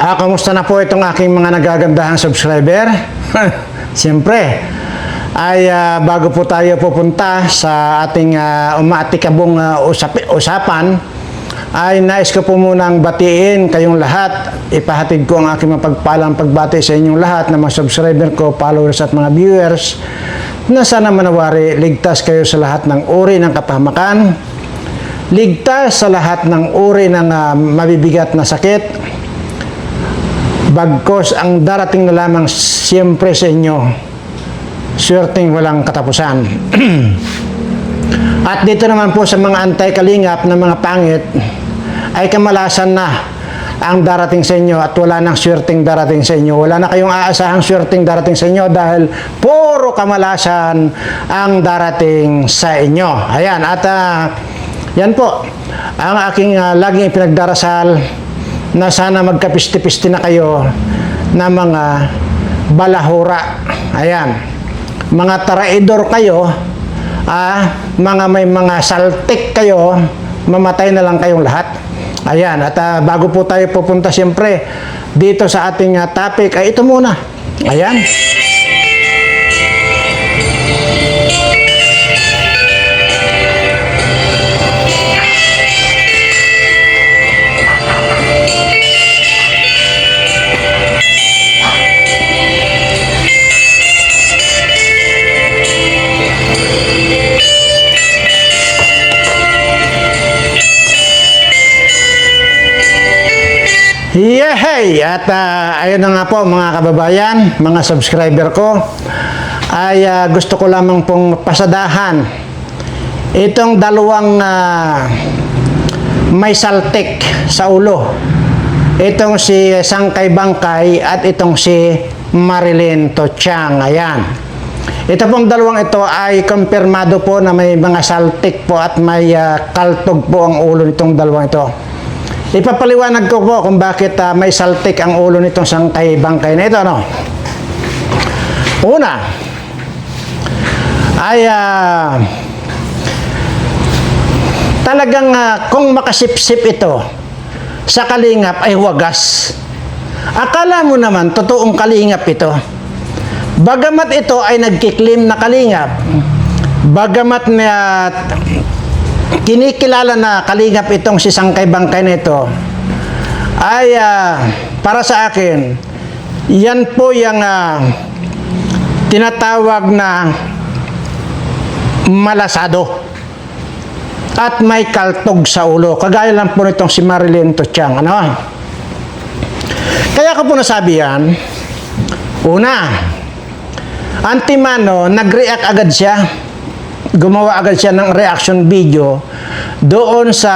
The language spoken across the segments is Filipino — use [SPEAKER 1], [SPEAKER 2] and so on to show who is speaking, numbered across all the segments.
[SPEAKER 1] Kamusta na po itong aking mga nagagandahang subscriber? Siyempre, ay bago po tayo pupunta sa ating umaatikabong usapan, ay nais ko po munang batiin kayong lahat. Ipahatid ko ang aking mapagpalang pagbati sa inyong lahat na mga subscriber ko, followers at mga viewers, na sana manawari ligtas kayo sa lahat ng uri ng kapahamakan, ligtas sa lahat ng uri ng mabibigat na sakit. Bagkos ang darating na lamang siyempre sa inyo, swerteng walang katapusan. At dito naman po sa mga anti-kalingap na mga pangit, ay kamalasan na ang darating sa inyo at wala nang swerteng darating sa inyo. Wala na kayong aasahang swerteng darating sa inyo dahil puro kamalasan ang darating sa inyo. Ayan, at yan po ang aking laging ipinagdarasal, na sana magkapisti-pisti na kayo na mga balahura. Ayan, mga taraidor kayo, mga may mga saltik kayo, mamatay na lang kayong lahat. Ayan, at bago po tayo pupunta siyempre dito sa ating topic, ay ito muna. Ayan. Yehey! At ayun na nga po mga kababayan, mga subscriber ko, ay gusto ko lamang pong pasadahan itong dalawang may saltik sa ulo. Itong si Sangkay Bangkay at itong si Marilyn Totiang. Ayan. Ito pong dalawang ito ay kumpirmado po na may mga saltik po at may kaltog po ang ulo nitong dalawang ito. Ipapaliwanag ko po kung bakit may saltik ang ulo nitong Sangkay Bangkay na ito, no? Una, ay talagang kung makasipsip ito sa kalingap ay wagas. Akala mo naman, totoong kalingap ito. Bagamat ito ay nagkiklim na kalingap, bagamat na kinikilala na kalingap itong si Sangkay Bangkay na ito, ay para sa akin, yan po yung tinatawag na malasado at may kaltog sa ulo. Kagaya lang po nitong si Marilyn Totiang. Ano? Kaya ko po nasabi yan, una, antimano, nag-react agad siya. Gumawa agad siya ng reaction video doon sa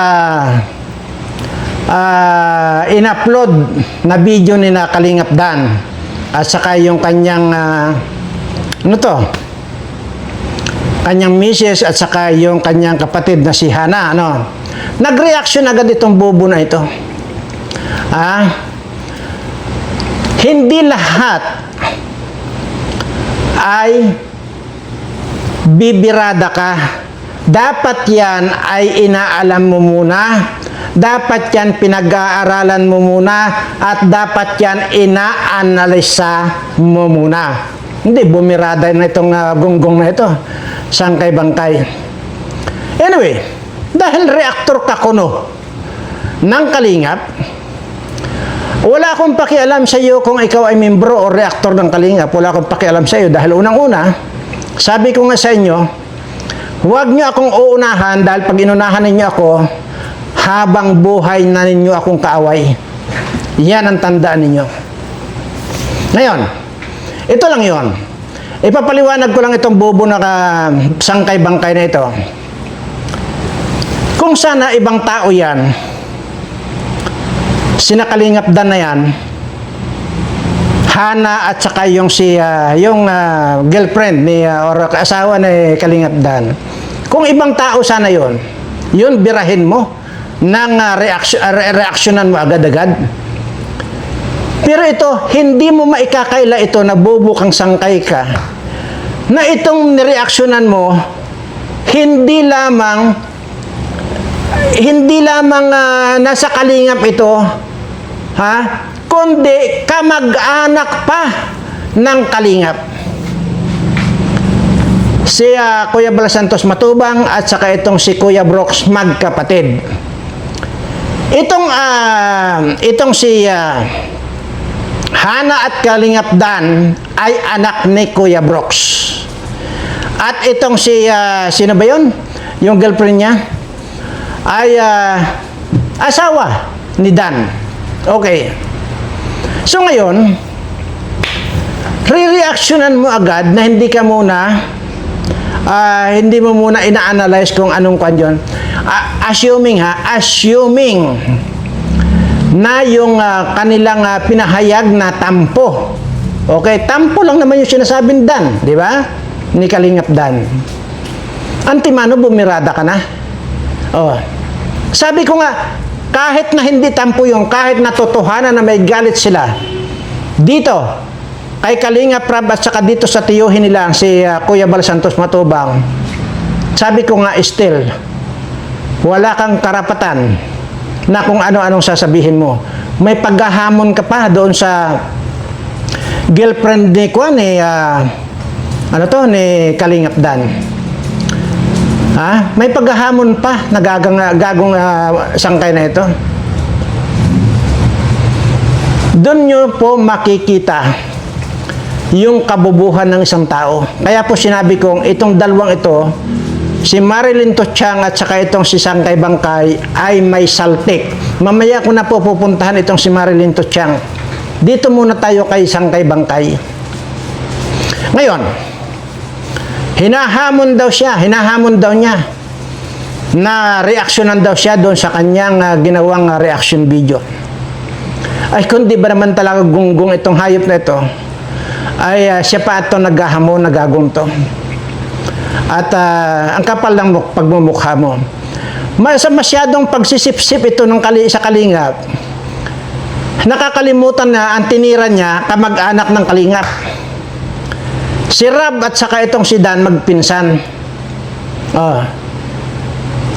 [SPEAKER 1] in-upload na video ni na Kalingap Dan at saka yung kanyang kanyang misis at saka yung kanyang kapatid na si Hana. Nag-reaction agad itong bobo na ito. Hindi lahat ay bibirada ka. Dapat yan ay inaalam mo muna. Dapat yan pinag-aaralan mo muna. At dapat yan ina-analisa mo muna. Hindi bumirada na itong gonggong na ito, Sangkay Bangkay. Anyway, dahil reactor ka kuno ng kalingap, wala akong pakialam sa iyo kung ikaw ay membro o reactor ng kalingap. Wala akong pakialam sa iyo dahil unang-una, sabi ko nga sa inyo, huwag nyo akong uunahan dahil pag inunahan ninyo ako, habang buhay na ninyo akong kaaway. Yan ang tandaan ninyo. Ngayon, ito lang yon. Ipapaliwanag ko lang itong bobo na Sangkay Bangkay na ito. Kung sana ibang tao yan, sinakalingap Dan na yan, Hana at saka yung girlfriend ni or asawa ni Kalingap Dan. Kung ibang tao sana yun birahin mo ng reaksyonan mo agad-agad. Pero ito, hindi mo maikakaila ito na bobo kang sangkay ka, na itong nireaksyonan mo hindi lamang nasa kalingap ito, ha? kundi kamag-anak pa ng Kalingap. Si Kuya Bal Santos Matubang at saka itong si Kuya Brooks, magkapatid. Itong si Hana at Kalingap Dan ay anak ni Kuya Brooks. At itong si, sino ba yun? Yung girlfriend niya ay asawa ni Dan. Okay. So ngayon, re-reactionan mo agad na hindi ka muna, hindi mo muna ina-analyze kung anong kwan yun. Assuming na yung kanilang pinahayag na tampo. Okay, tampo lang naman yung sinasabing Dan, di ba? Ni Kalingap Dan. Antimano, bumirada ka na. Oh. Sabi ko nga, kahit na hindi tampo yung, kahit na totohanan na may galit sila, dito, kay Kalingap Rab at saka dito sa tiyuhin nila, si Kuya Bal Santos Matubang, sabi ko nga still, wala kang karapatan na kung ano-anong sasabihin mo. May paghahamon ka pa doon sa girlfriend ni Kwan, ni Kalingap Dan. May paghahamon pa na gagong sangkay na ito. Doon nyo po makikita yung kabubuhan ng isang tao. Kaya po sinabi kong itong dalawang ito, si Marilyn Totiang at saka itong si Sangkay Bangkay ay may saltik. Mamaya ko na po pupuntahan itong si Marilyn Totiang. Dito muna tayo kay Sangkay Bangkay. Ngayon, hinahamon daw niya na reaksyonan daw siya doon sa kanyang ginawang reaction video. Ay kundi ba naman talaga gunggong itong hayop na ito, ay siya pa ito naghahamon, nagagong to. At ang kapal ng pagmumukha mo. Masyadong pagsisip-sip ito ng sa Kalingap. Nakakalimutan na ang tinira niya kamag-anak ng Kalingap. Si Rab at saka itong si Dan magpinsan.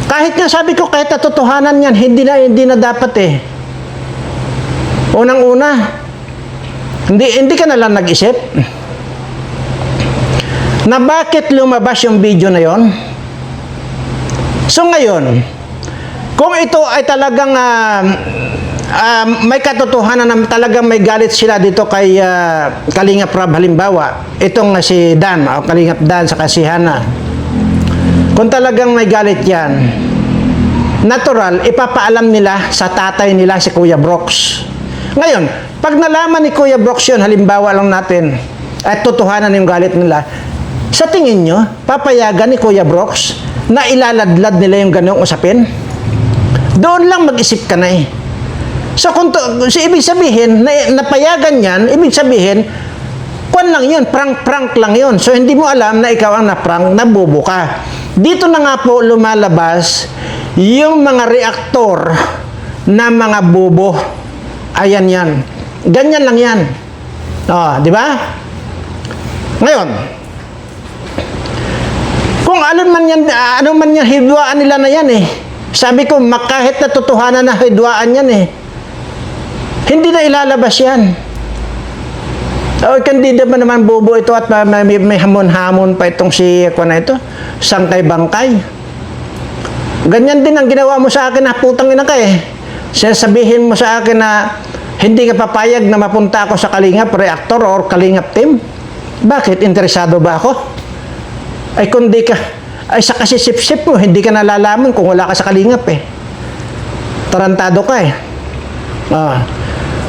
[SPEAKER 1] Kahit nga sabi ko, kahit natotohanan yan, hindi na dapat eh. Unang-una, hindi ka na lang nag-isip na bakit lumabas yung video na yon. So ngayon, kung ito ay talagang may katotohanan na talagang may galit sila dito kay Kalingap Rab, halimbawa, itong si Dan, o Kalingap Dan sa si Hana, kung talagang may galit yan, natural, ipapaalam nila sa tatay nila si Kuya Brooks. Ngayon, pag nalaman ni Kuya Brooks yun, halimbawa lang natin, at totohanan yung galit nila, sa tingin nyo, papayagan ni Kuya Brooks na ilaladlad nila yung ganung usapin? Doon lang mag-isip ka na eh. So, ibig sabihin, napayagan yan, ibig sabihin, kwan lang yun, prank lang yun. So, hindi mo alam na ikaw ang na-prank, nabubo ka. Dito na nga po lumalabas yung mga reaktor na mga bobo. Ayan yan. Ganyan lang yan. Di ba? Ngayon, kung ano man yan, hidwaan nila na yan eh. Sabi ko, kahit na totohanan na hidwaan yan eh. Hindi na ilalabas yan. Kandida ba naman bobo ito at may hamon-hamon pa itong si ito, Sangkay Bangkay. Ganyan din ang ginawa mo sa akin na putang ina ka eh. Sabihin mo sa akin na hindi ka papayag na mapunta ako sa Kalingap Reactor or Kalingap Team. Bakit? Interesado ba ako? Ay kundi ka, ay sa kasisip-sip mo, hindi ka nalalaman kung wala ka sa Kalingap eh. Tarantado ka eh.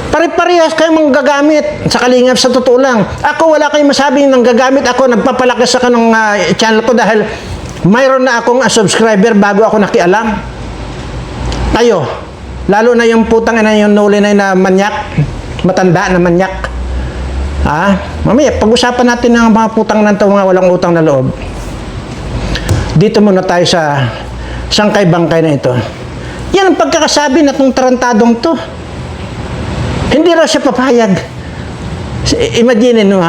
[SPEAKER 1] Pare-parehas kayong manggagamit sa Kalingap, sa totoo lang. Ako, wala kayong masabing nang gagamit ako, nagpapalakas ako ng channel ko dahil mayroon na akong subscriber bago ako nakialam. Tayo, lalo na yung putang ina yung nuli na manyak, matanda na manyak. Mamaya, pag-usapan natin ng mga putang na ito, mga walang utang na loob. Dito muna tayo sa Sangkay Bangkay na ito. Yan ang pagkakasabi na itong tarantadong to. Hindi raw siya papayag. Imagine mo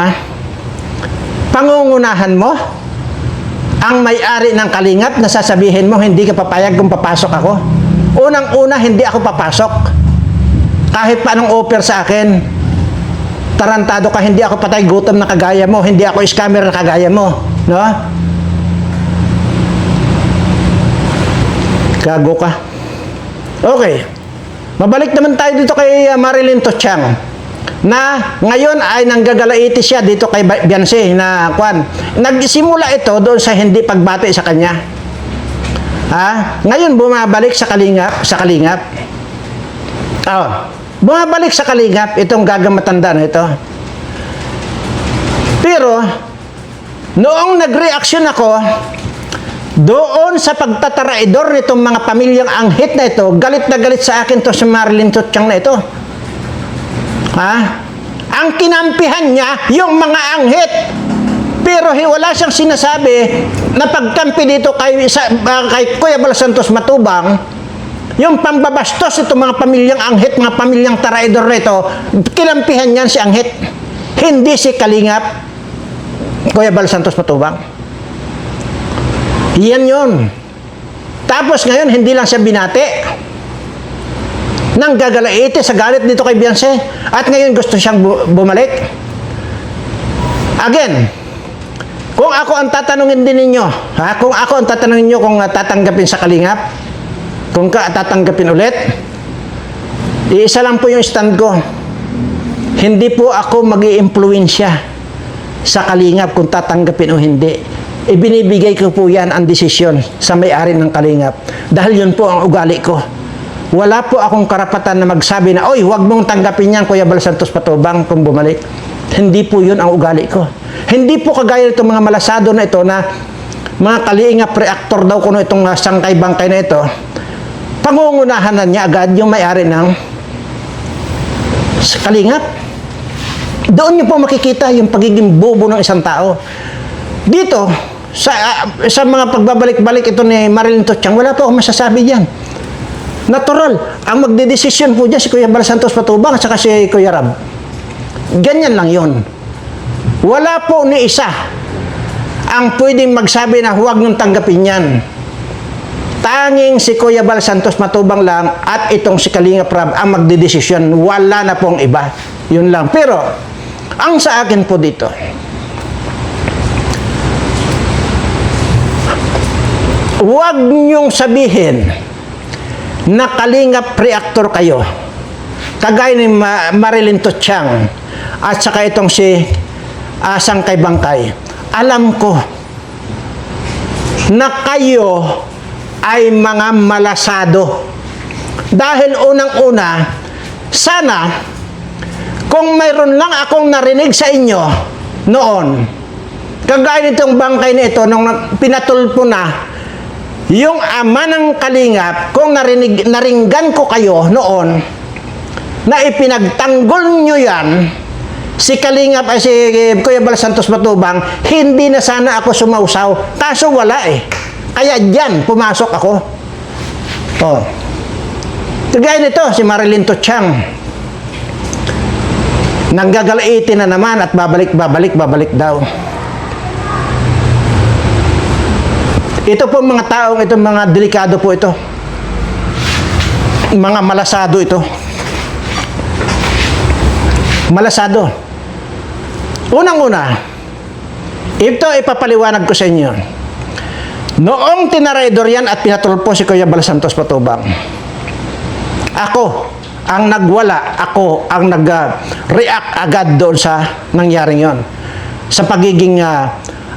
[SPEAKER 1] pangungunahan mo ang may-ari ng Kalingap na sasabihin mo hindi ka papayag kung papasok ako. Unang-una, hindi ako papasok. Kahit pa anong offer sa akin, tarantado ka, hindi ako patay gutom na kagaya mo, hindi ako scammer na kagaya mo, no? Gago ka. Okay. Mabalik naman tayo dito kay Marilyn Totiang, na ngayon ay nanggagalaiti siya dito kay Beyonce na kwan. Nagsimula ito doon sa hindi pagbati sa kanya. Ngayon bumabalik sa kalingap. Bumabalik sa kalingap itong gagamatanda na ito. Pero noong nag-reaction ako doon sa pagtataraidor nitong mga pamilyang anghit na ito, galit na galit sa akin to si Marilyn Totiang na ito. Ang kinampihan niya yung mga anghit. Pero wala siyang sinasabi na pagkampi dito kay Kuya Bal Santos Matubang, yung pambabastos itong mga pamilyang anghit, mga pamilyang taraidor na ito, kinampihan niyan si anghit. Hindi si Kalingap Kuya Bal Santos Matubang. Yan yun. Tapos ngayon, hindi lang siya binati. Nang gagalaiti sa galit dito kay Beyonce. At ngayon gusto siyang bumalik. Again, kung ako ang tatanungin din ninyo, kung ako ang tatanungin ninyo kung tatanggapin sa kalingap, kung tatanggapin ulit, iisa lang po yung stand ko. Hindi po ako mag-i-impluensya sa kalingap kung tatanggapin o hindi. Ibinibigay ko po yan ang desisyon sa may-ari ng kalingap. Dahil yun po ang ugali ko. Wala po akong karapatan na magsabi na, oy, huwag mong tanggapin yan, Kuya Bal Santos Matubang, kung bumalik. Hindi po yun ang ugali ko. Hindi po kagaya itong mga malasado na ito na mga kalingap reactor daw kuno itong sangkay-bangkay na ito. Pangungunahan na niya agad yung may-ari ng kalingap. Doon niyo po makikita yung pagiging bobo ng isang tao. Dito, sa mga pagbabalik-balik ito ni Marilyn Totiang, wala po akong masasabi diyan. Natural. Ang magdedesisyon po dyan si Kuya Bal Santos Matubang at saka si Kuya Rab. Ganyan lang yon. Wala po ni isa ang pwedeng magsabi na huwag niyong tanggapin yan. Tanging si Kuya Bal Santos Matubang lang at itong si Kalingap Rab ang magdedesisyon. Wala na pong iba. Yun lang. Pero, ang sa akin po dito, huwag niyong sabihin na kalingap reactor kayo. Kagaya ni Marilyn Totiang at saka itong si Sangkay-Bangkay. Alam ko na kayo ay mga malasado. Dahil unang-una, sana kung mayroon lang akong narinig sa inyo noon, kagaya nitong bangkay na ito, nung pinatulpo na yung ama ng kalingap, kung naringgan ko kayo noon, na ipinagtanggol nyo yan, si Kalingap ay si Kuya Bal Santos Matubang, hindi na sana ako sumausaw. Kaso wala eh. Kaya dyan, pumasok ako. Kagaya nito, si Marilyn Totiang. Nanggagalaiti na naman at babalik daw. Ito po mga taong, itong mga delikado po ito. Mga malasado ito. Malasado. Unang-una, ito ipapaliwanag ko sa inyo. Noong tinaraydor yan at pinatulpo si Kuya Bal Santos Matubang, ako ang nagwala, ako ang nag-react agad doon sa nangyaring yon. Sa pagiging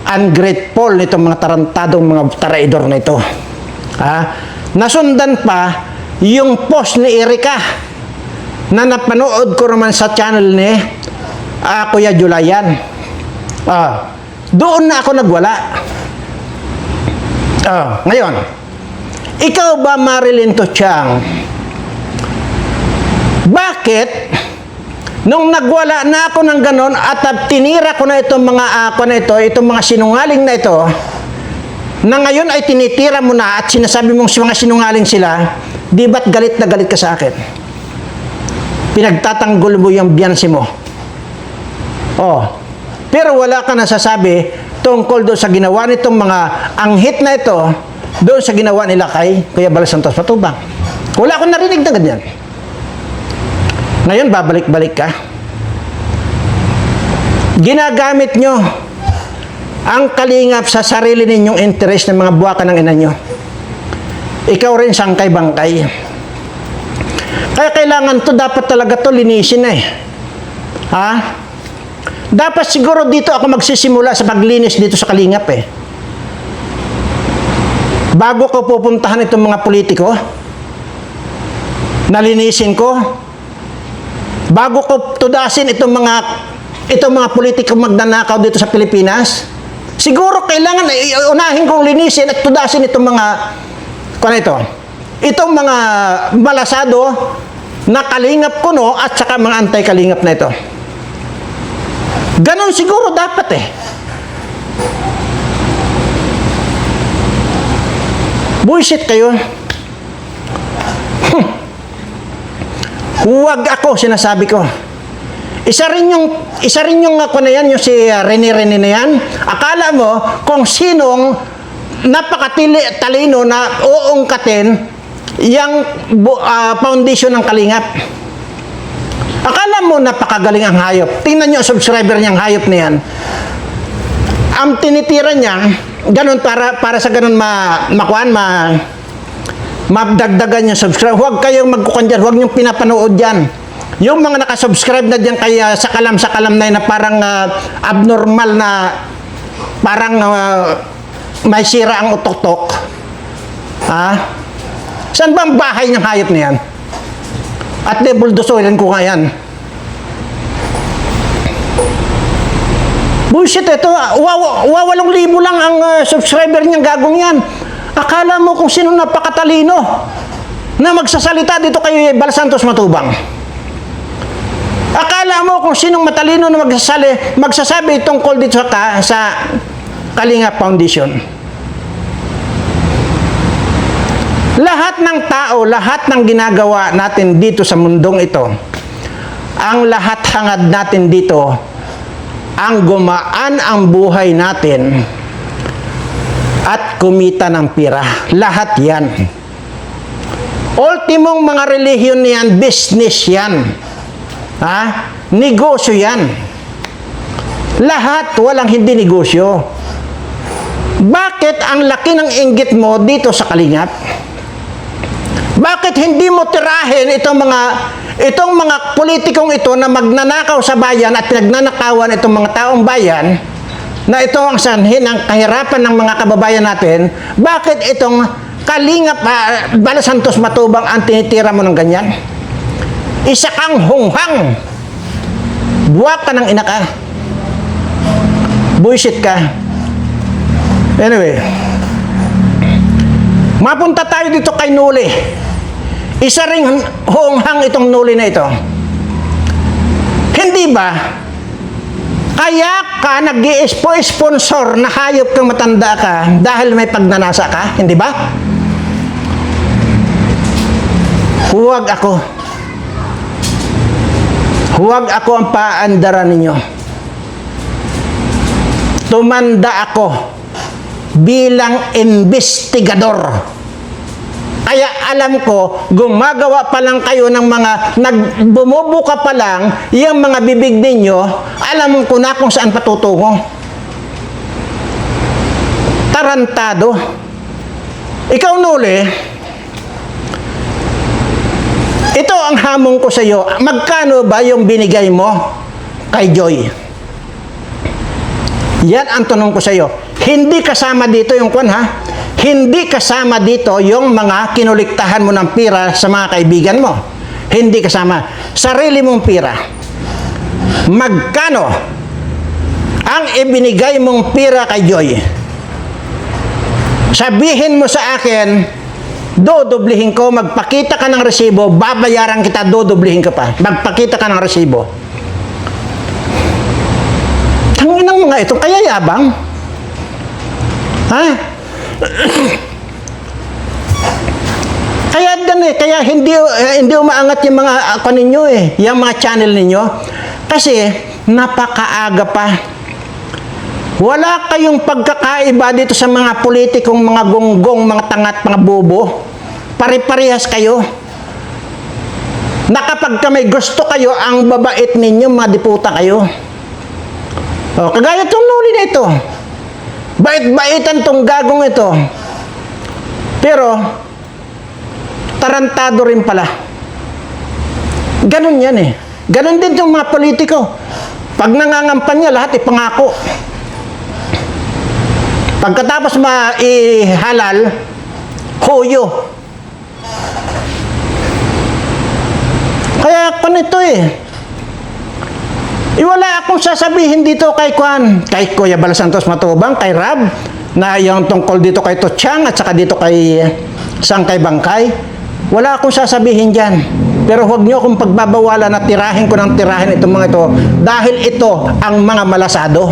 [SPEAKER 1] ungrateful nitong mga tarantadong mga taraidor na ito. Nasundan pa yung post ni Erika na napanood ko naman sa channel ni Kuya Julayan. Doon na ako nagwala. Ngayon, ikaw ba, Marilyn Totiang, bakit nung nagwala na ako ng ganon at tinira ko na itong mga itong mga sinungaling na ito, na ngayon ay tinitira mo na at sinasabi mong mga sinungaling sila, di ba't galit na galit ka sa akin? Pinagtatanggol mo yung Beyonce mo. Pero wala ka nasasabi tungkol doon sa ginawa nitong mga anghit na ito, doon sa ginawa nila kay Kuya Bal Santos Matubang. Wala akong narinig na ganyan. Ngayon, babalik-balik ka. Ginagamit nyo ang kalingap sa sarili ninyong interest ng mga buwaka ng ina nyo. Ikaw rin sangkay-bangkay. Kaya kailangan to, dapat talaga to linisin eh. Ha? Dapat siguro dito ako magsisimula sa paglinis dito sa kalingap eh. Bago ko pupuntahan itong mga politiko, nalinisin ko. Bago ko tudasin itong mga politiko magnanakaw dito sa Pilipinas, siguro kailangan unahin kong linisin at tudasin itong mga itong mga malasado na kalingap kuno at saka mga anti-kalingap na ito. Ganon siguro dapat eh. Bullshit kayo. Huwag ako, sinasabi ko. Isa rin yung ako na yan, yung si Rene na yan. Akala mo kung sinong napakatalino na uungkatin yung foundation ng kalingap. Akala mo napakagaling ang hayop. Tingnan nyo ang subscriber niyang hayop na yan. Ang tinitira niya, ganun para sa ganun mabdagdagan yung subscribe. Huwag kayong magkukan dyan. Huwag niyong pinapanood dyan. Yung mga nakasubscribe na dyan kaya sa kalam na yun na parang abnormal na parang may sira ang utok-tok. Ha? Saan ba ang bahay ng hayop na yan? At buldosorin ko nga yan. Bullshit ito. 8,000 lang ang subscriber niyang gagong yan. Akala mo kung sino napakatalino na magsasalita dito kay Bal Santos Matubang. Akala mo kung sinong matalino na magsasabi tungkol dito sa Kalingap Foundation. Lahat ng tao, lahat ng ginagawa natin dito sa mundong ito, ang lahat hangad natin dito, ang gumaan ang buhay natin at kumita ng pira. Lahat yan. Ultimong mga relihiyon yan, business yan. Ha? Negosyo yan. Lahat, walang hindi negosyo. Bakit ang laki ng inggit mo dito sa Kalingap? Bakit hindi mo tirahin itong mga politikong ito na magnanakaw sa bayan at pinagnanakawan itong mga taong bayan na ito ang sanhin ng kahirapan ng mga kababayan natin? Bakit itong Kalingap Bal Santos Matubang ang tinitira mo ng ganyan? Isa kang hunghang. Buwak ka ng ina ka. Bullshit ka. Anyway, mapunta tayo dito kay Nuli. Isa ring hunghang itong Nuli na ito. Hindi ba? Kaya ka nag-i-sponsor na hayop kang matanda ka dahil may pagnanasa ka? Hindi ba? Huwag ako. Huwag ako ang paandaran ninyo. Tumanda ako bilang investigador. Kaya alam ko, gumagawa pa lang kayo ng mga, bumubuka pa lang, yung mga bibig ninyo, alam ko na kung saan patutungo. Tarantado. Ikaw, Nuli, ito ang hamon ko sa iyo. Magkano ba yung binigay mo kay Joy? Yan ang tanong ko sa iyo. Hindi kasama dito yung Hindi kasama dito yung mga kinuliktahan mo ng pira sa mga kaibigan mo. Hindi kasama. Sarili mong pira. Magkano ang ibinigay mong pira kay Joy? Sabihin mo sa akin, dodoblihin ko, magpakita ka ng resibo, babayaran kita, dodoblihin ka pa. Magpakita ka ng resibo. Tanginang mga ito, kaya yabang? Ha? Kaya hindi umaangat yung mga ninyo yung mga channel ninyo. Kasi napakaaga pa. Wala kayong pagkakaiba dito sa mga politikong mga gonggong, mga tangat, mga bobo. Pare-parehas kayo. na kapag ka may gusto kayo, ang babait ninyo, madiputa kayo. O, kagaya itong nuli na ito. Bait-baitan tong gagong ito. Pero, tarantado rin pala. Ganon yan eh. Ganon din yung mga politiko. Pag nangangampanya, lahat ipangako. Pagkatapos maihalal, huyo. Kaya ito eh. Wala akong sasabihin dito kay Kwan, kay Kuya Bal Santos Matubang, kay Rab, na yung tungkol dito kay Tochang at saka dito kay Sangkay Bangkay. Wala akong sasabihin dyan. Pero huwag nyo akong pagbabawalan na tirahin ko ng tirahin itong mga ito dahil ito ang mga malasado.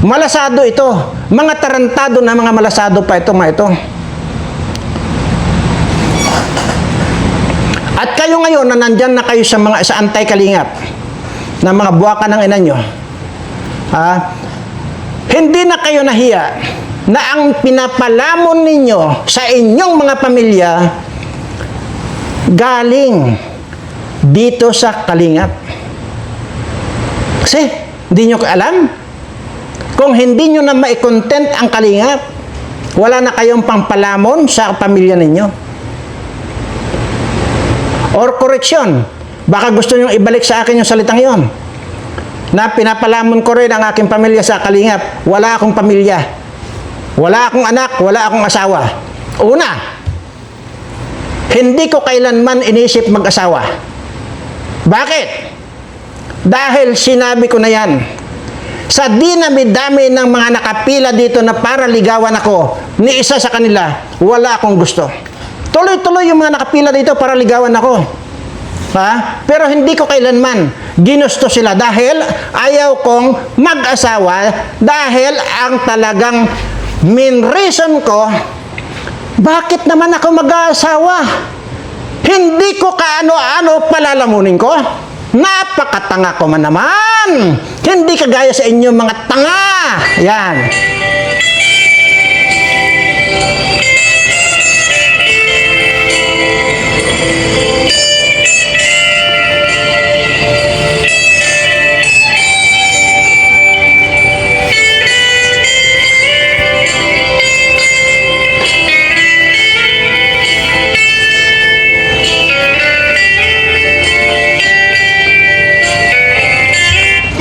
[SPEAKER 1] Malasado ito. Mga tarantado na mga malasado pa ito, mga ito. At kayo ngayon na nandyan na kayo sa antay-kalingap na mga buwaka ng ina nyo, hindi na kayo nahiya na ang pinapalamon ninyo sa inyong mga pamilya galing dito sa kalingap. Kasi hindi nyo alam. Kung hindi nyo na mai-content ang kalingap, wala na kayong pangpalamon sa pamilya ninyo. Or correction, baka gusto nyo ibalik sa akin yung salitang yon na pinapalamon ko rin ang aking pamilya sa kalingap. Wala akong pamilya. Wala akong anak, wala akong asawa. Una, hindi ko kailanman inisip mag-asawa. Bakit? Dahil sinabi ko na yan. Sa dinami-dami ng mga nakapila dito na para ligawan ako, ni isa sa kanila, wala akong gusto. Tuloy-tuloy yung mga nakapila dito para ligawan ako. Pero hindi ko kailanman ginusto sila dahil ayaw kong mag-asawa dahil ang talagang main reason ko, bakit naman ako mag-asawa? Hindi ko kaano-ano palalamunin ko. Napakatanga ko man naman. Hindi kagaya sa inyo mga tanga. Yan.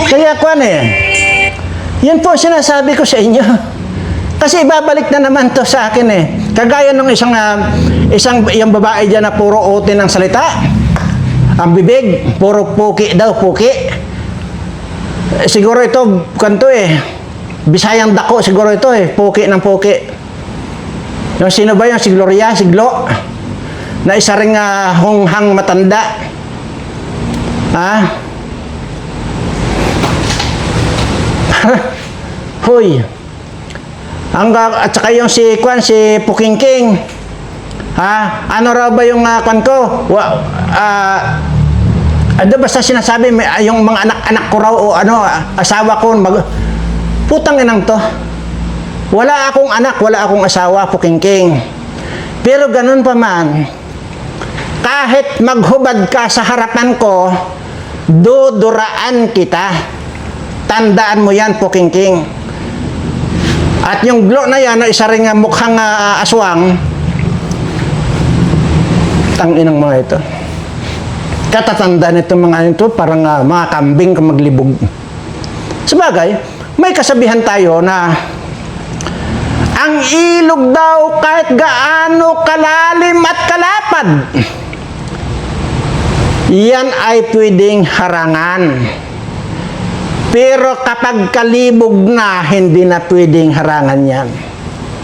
[SPEAKER 1] Kaya Kwan yun po sinasabi ko sa inyo. Kasi ibabalik na naman to sa akin eh. Kagaya nung isang yung babae dyan na puro ote ng salita. Ang bibig, puro puki daw, puki. Siguro ito, kanto Bisayang dako siguro ito puki ng puki. Yung sino ba yung si Gloria, si Glo? Na isa ring honghang matanda. Hoy. At saka yung si Kwan, si Pukingking. Ano raw ba yung Kwan ko? Basta sinasabi, yung mga anak-anak ko raw o asawa ko, putang inang to. Wala akong anak, wala akong asawa, Pukingking. Pero ganun pa man, kahit maghubad ka sa harapan ko, duduraan kita. Tandaan mo yan, Pukingking. At yung Glo na yan, na isa ring mukhang aswang, tanginang mga ito. Katatandaan itong mga ito, parang mga kambing kung maglibog. Sabagay, may kasabihan tayo na ang ilog daw kahit gaano kalalim at kalapad, yan ay pwedeng harangan. Pero kapag kalibog na, hindi na pwedeng harangan yan.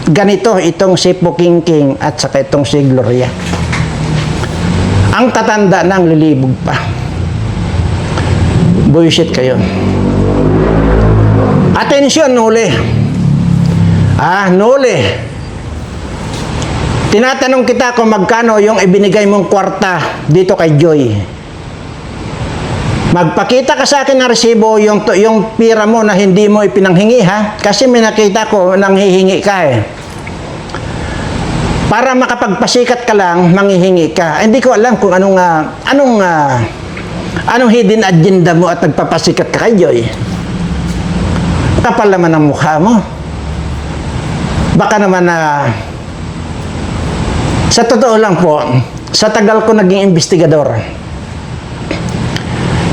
[SPEAKER 1] Ganito itong si Pukingking at saka itong si Gloria. Ang tatanda ng lilibog pa. Bullshit kayo. Atensyon, nuli. Nuli. Tinatanong kita kung magkano yung ibinigay mong kwarta dito kay Joy. Magpakita ka sa akin ng resibo yung pira mo na hindi mo ipinanghingi Kasi may nakita ko nang hihingi ka para makapagpasikat ka lang, manghihingi ka. Hindi ko alam kung anong hidden agenda mo at nagpapasikat ka kay Joy. Kapal naman ang mukha mo. Baka naman sa totoo lang po, sa tagal ko naging investigador,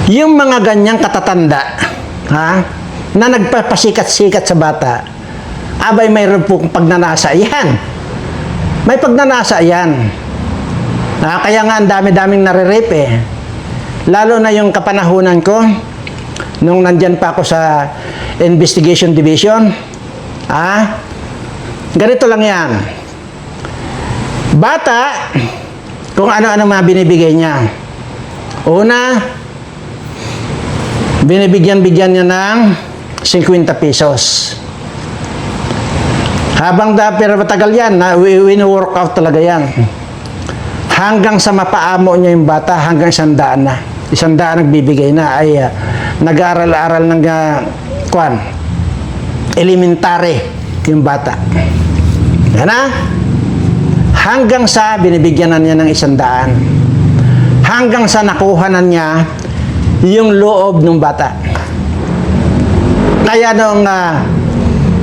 [SPEAKER 1] yung mga ganyang katatanda, na nagpapasikat-sikat sa bata, abay mayroon pong pagnanasa yan. May pagnanasa yan. Kaya nga ang dami-daming nare-rape eh. Lalo na yung kapanahunan ko, nung nandyan pa ako sa Investigation Division, ganito lang yan. Bata, kung ano-ano mga binibigay niya. Una, binibigyan niya ng 50 pesos. Pero matagal yan, win-work out talaga yan. Hanggang sa mapaamo niya yung bata, hanggang 100 na. 100 nagbibigay na, ay nag-aaral-aral ng elementary yung bata. Yan na. Hanggang sa binibigyan na niya ng 100. Hanggang sa nakuha na niya yung loob ng bata. Kaya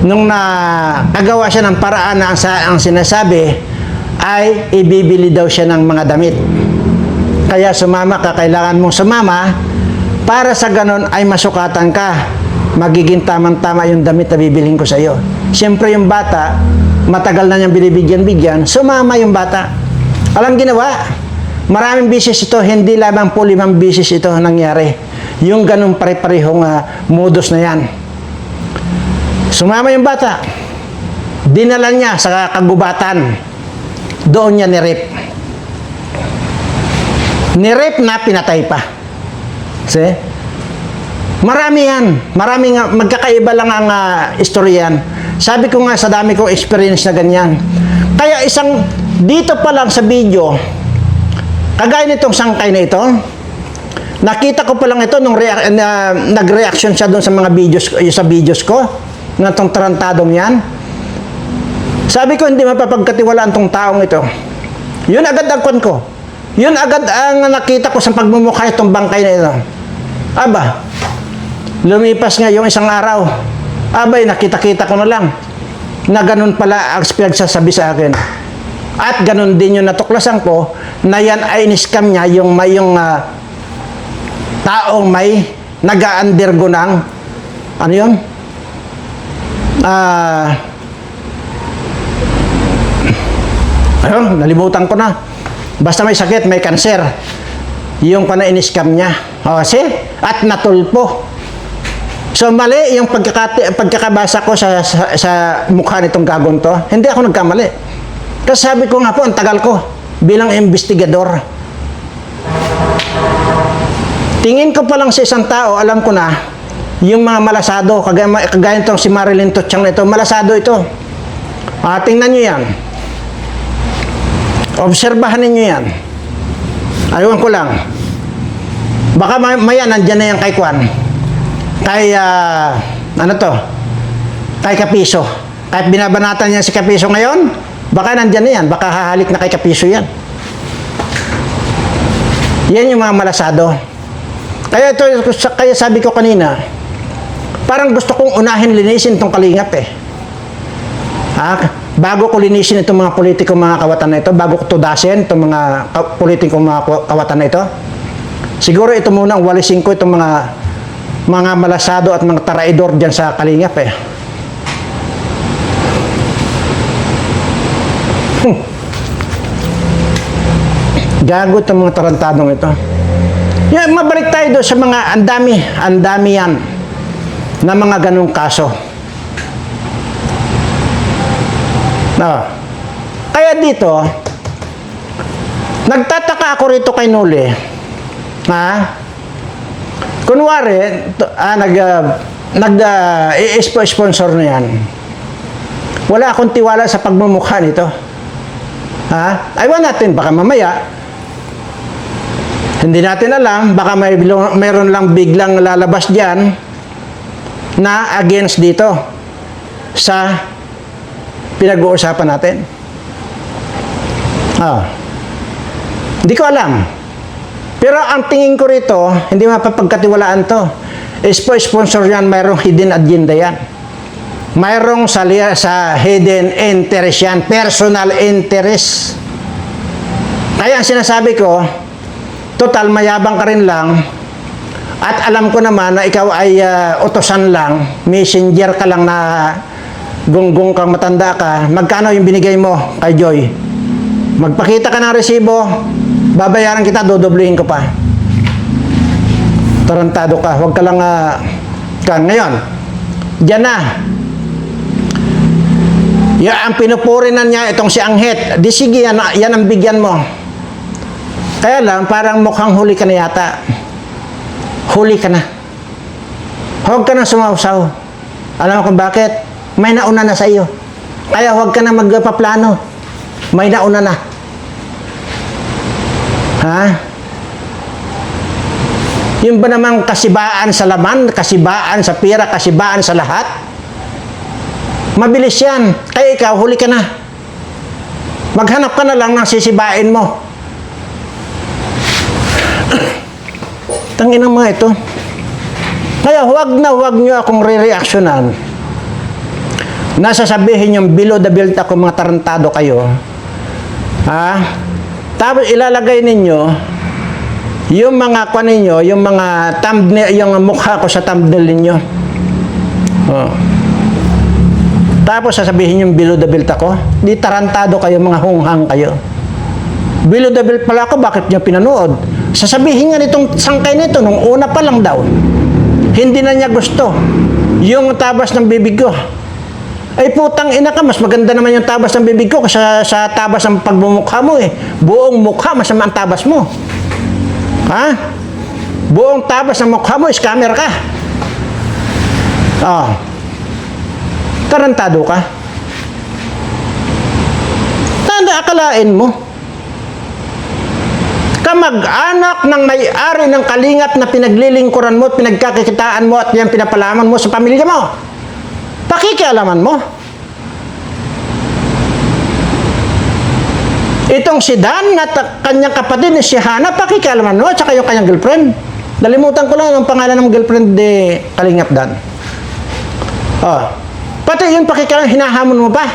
[SPEAKER 1] nung nakagawa siya ng paraan na ang sinasabi ay ibibili daw siya ng mga damit. Kaya sumama ka, kailangan mong sumama para sa ganon ay masukatan ka. Magiging tamang-tama yung damit na bibilhin ko sa iyo. Siyempre yung bata, matagal na niyang binibigyan-bigyan, sumama yung bata. Alam ginawa? Maraming bisis ito, hindi lamang po 5 bisis ito nangyari. Yung ganun pare-parehong modus na yan. Sumama yung bata. Dinala niya sa kagubatan. Doon niya nirip. Nirip na pinatay pa. See? Marami yan. Maraming magkakaiba lang ang istoryan. Sabi ko nga sa dami kong experience na ganyan. Kaya dito pa lang sa video, kagaya nitong sangkay na ito, nakita ko pa lang ito nung nag-reaction siya doon sa mga videos ko, ng itong tarantadong yan. Sabi ko, hindi mapapagkatiwalaan itong taong ito. Yun agad ang kwan ko. Yun agad ang nakita ko sa pagmumukha itong bangkay na ito. Aba, lumipas nga yung isang araw. Abay, nakita-kita ko na lang na ganun pala ang pinagsasabi sa akin. At ganun din yung natuklasan ko na yan ay in-scam niya yung taong may nag-undergo ng ano yun? Nalimutan ko na. Basta may sakit, may kanser. Yung in-scam niya. At natulpo. So, mali yung pagkakabasa ko sa mukha nitong gagong to. Hindi ako nagkamali. Kasi sabi ko nga po, ang tagal ko bilang investigador. Tingin ko pa lang sa isang tao, alam ko na, yung mga malasado, kagaya itong si Marilyn Tochang na ito, malasado ito. Tingnan nyo yan. Obserbahan ninyo yan. Aywan ko lang. Baka maya nandyan na yan kay Kwan. Kay, kay Kapiso. Kahit binabanatan niya si Kapiso ngayon, baka nandyan na yan. Baka hahalik na kay Kapiso yan. Yan yung mga malasado. Kaya sabi ko kanina, parang gusto kong unahin linisin itong Kalingap eh. Bago ko linisin itong mga politikong mga kawatan na ito, bago ko tudasin itong mga politikong mga kawatan na ito, siguro ito muna ang walisin ko itong mga malasado at mga taraidor dyan sa Kalingap eh. Gago itong mga tarantadong ito. Yan, mabalik tayo doon sa mga andami yan na mga ganong kaso. Kaya dito, nagtataka ako rito kay Noli. Kunwari, nag-sponsor na yan. Wala akong tiwala sa pagmumukha nito. Aywan natin, baka mamaya, hindi natin alam, baka mayroon lang biglang lalabas dyan na against dito sa pinag-uusapan natin. Ah. Hindi ko alam. Pero ang tingin ko rito, hindi mapapagkatiwalaan to. Sponsor yan, mayroong hidden agenda yan. Mayroong sa hidden interest yan, personal interest. Kaya ang sinasabi ko, total mayabang ka rin lang, at alam ko naman na ikaw ay utosan lang, messenger ka lang na gunggong kang matanda ka, magkano yung binigay mo kay Joy? Magpakita ka ng resibo, babayaran kita, dodobluhin ko pa. Tarantado ka, huwag ka lang ngayon, dyan na. Ang pinupurinan niya, itong si Anghet, di sige, yan ang bigyan mo. Kaya lang, parang mukhang huli ka na yata. Huli ka na. Huwag ka na sumausaw. Alam mo kung bakit? May nauna na sa iyo. Kaya huwag ka na magpaplano. May nauna na. Ha? Yung ba namang kasibaan sa laman, kasibaan sa pira, kasibaan sa lahat? Mabilis yan. Kaya ikaw, huli ka na. Maghanap ka na lang ng sisibain mo. Tangin ang mga ito. Kaya huwag nyo akong re-reactionan. Nasasabihin yung below the belt ako, mga tarantado kayo. Ha? Tapos ilalagay ninyo yung mga ninyo, yung mga thumbnail, yung mukha ko sa thumbnail ninyo. Oh. Tapos sasabihin yung below the belt ako. Di tarantado kayo, mga hunghang kayo. Below the belt pala ako, bakit niya pinanood? Sasabihin nga nitong sangkay nito, nung una pa lang daw, hindi na niya gusto yung tabas ng bibig ko. Ay putang ina ka, mas maganda naman yung tabas ng bibig ko kasi sa tabas ng pagbumukha mo eh. Buong mukha, masama ang tabas mo. Ha? Buong tabas ng mukha mo, scammer ka. Oh. Tarantado ka. Tanda, akalain mo. Kamag-anak ng may-ari ng Kalingap na pinaglilingkuran mo at pinagkakikitaan mo at yan pinapalaman mo sa pamilya mo. Pakikialaman mo. Itong si Dan at kanyang kapatid ni si Hana, pakikialaman mo at saka yung kanyang girlfriend. Nalimutan ko lang ang pangalan ng girlfriend ni Kalingap Dan. Oh. Pati yung pakikialaman, hinahamon mo pa.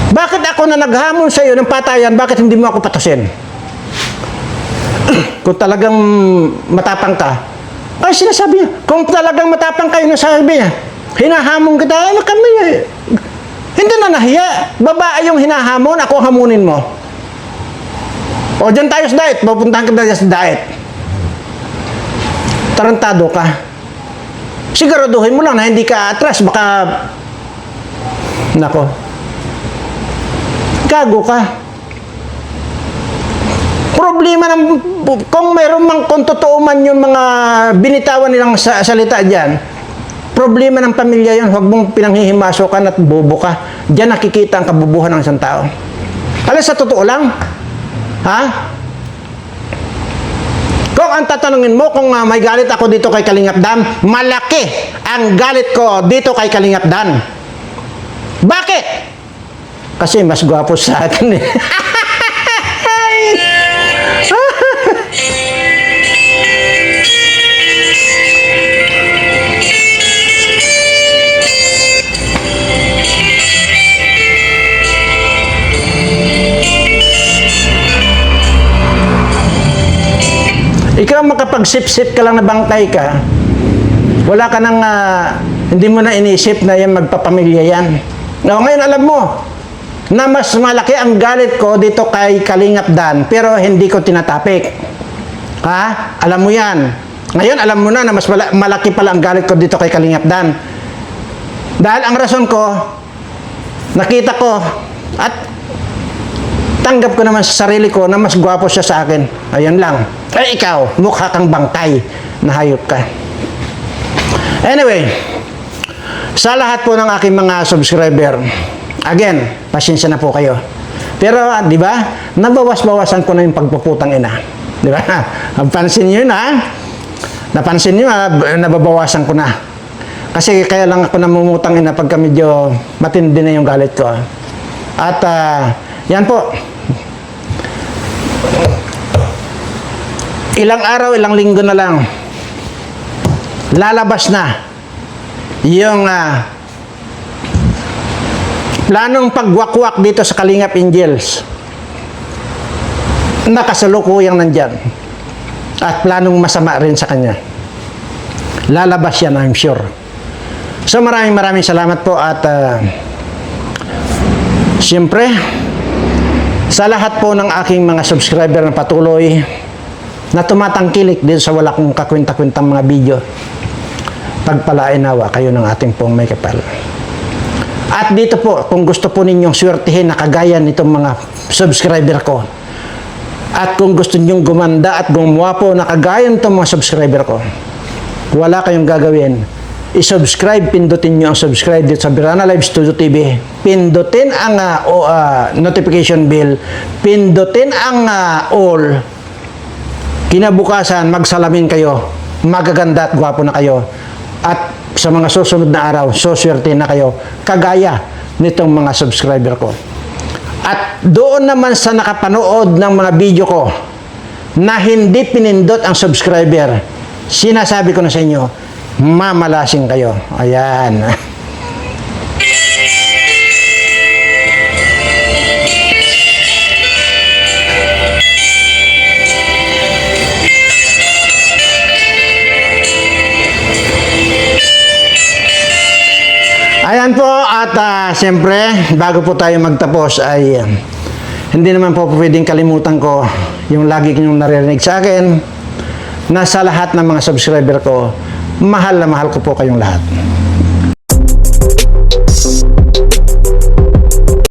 [SPEAKER 1] Bakit ako na naghamon sa iyo ng patayan, bakit hindi mo ako patusin? Kung talagang matapang ka, ay sinasabi niya, kung talagang matapang kayo, nasabi niya, hinahamon kita, ano kami, hindi na nahiya. Babae yung hinahamon, ako hamunin mo. O dyan tayo sa diet, pupuntahan kita sa diet. Tarantado ka. Siguraduhin mo lang na hindi ka atras, baka, nako, gago ka. Problema ng, kung mayroon mang, kung totoo man yung mga binitawan nilang salita dyan, problema ng pamilya yun, huwag mong pinanghihimasokan at bobo ka. Diyan nakikita ang kabubuhan ng isang tao. Alam, sa totoo lang, ha? Kung ang tatanungin mo kung may galit ako dito kay Kalingap Dan, malaki ang galit ko dito kay Kalingap Dan. Bakit? Kasi mas gwapo sa akin eh. Ikaw makapagsip-sip ka lang na bangkay ka, wala ka nang, hindi mo na inisip na yan magpapamilya yan. No, ngayon alam mo, na mas malaki ang galit ko dito kay Kalingap Dan, pero hindi ko tinatapik. Ha? Alam mo yan. Ngayon, alam mo na mas malaki pala ang galit ko dito kay Kalingap Dan. Dahil ang rason ko, nakita ko, at tanggap ko naman sa sarili ko na mas gwapo siya sa akin. Ayun lang. Eh ikaw, mukha kang bangkay na hayop ka. Anyway, sa lahat po ng aking mga subscriber, again, pasensya na po kayo. Pero, di ba, nabawas-bawasan ko na yung pagpuputang ina. Di ba? Napansin nyo yun, ha? Napansin nyo, nababawasan ko na. Kasi kaya lang ako namumutang ina pagka medyo matindi na yung galit ko. At, Yan po. Ilang araw, ilang linggo na lang, lalabas na yung planong pagwakwak dito sa Kalingap Angels. Nakasalukuyang nandyan. At planong masama rin sa kanya. Lalabas yan, I'm sure. So maraming salamat po at siyempre, sa lahat po ng aking mga subscriber na patuloy na tumatangkilik dito sa wala kong kakwenta-kwentang mga video, pagpalain nawa kayo ng ating pong may kapal. At dito po, kung gusto po ninyong swertihin na kagaya nitong mga subscriber ko, at kung gusto ninyong gumanda at gumawa po na kagaya nitong mga subscriber ko, wala kayong gagawin. I-subscribe, pindutin nyo ang subscribe dito sa Birana Live Studio TV. Pindutin ang notification bell. Pindutin ang all. Kinabukasan, magsalamin kayo. Magaganda at gwapo na kayo. At sa mga susunod na araw, suswerte na kayo. Kagaya nitong mga subscriber ko. At doon naman sa nakapanood ng mga video ko na hindi pinindot ang subscriber, sinasabi ko na sa inyo, mamalasing kayo. Ayan. Ayan po, at siyempre, bago po tayo magtapos ay hindi naman po pwedeng kalimutan ko yung lagi kong naririnig sa akin na sa lahat ng mga subscriber ko, mahal na mahal ko po kayong lahat.